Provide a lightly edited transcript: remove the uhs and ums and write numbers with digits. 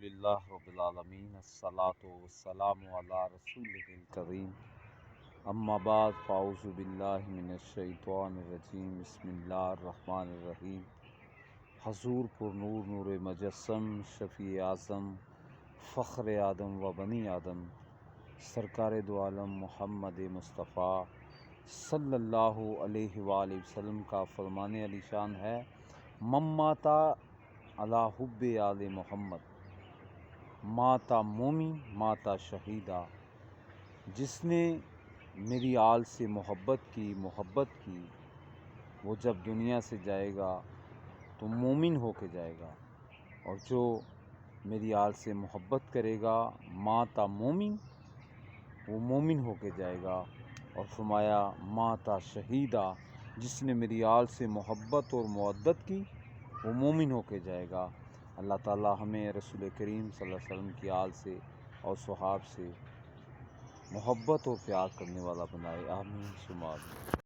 الحمدللہ رب العالمین الصلاۃ والسلام علی رسولہ الکریم اما بعد فاعوذ باللہ من الشیطان الرجیم بسم اللہ الرحمن الرحیم حضور پر نور نور مجسم شفیع اعظم فخر آدم و بنی آدم سرکار دو عالم محمد مصطفیٰ صلی اللہ علیہ وآلہ وسلم کا فرمان علی شان ہے من ماتا علی حب آل محمد ماتا مومن ماتا شہیدہ. جس نے میری آل سے محبت کی وہ جب دنیا سے جائے گا تو مومن ہو کے جائے گا، اور جو میری آل سے محبت کرے گا ماتا مومن وہ مومن ہو کے جائے گا. اور فرمایا ماتا شہیدہ، جس نے میری آل سے محبت اور مودت کی وہ مومن ہو کے جائے گا. اللہ تعالی ہمیں رسول کریم صلی اللہ علیہ وسلم کی آل سے اور صحاب سے محبت اور پیار کرنے والا بنائے. آمین ثم آمین.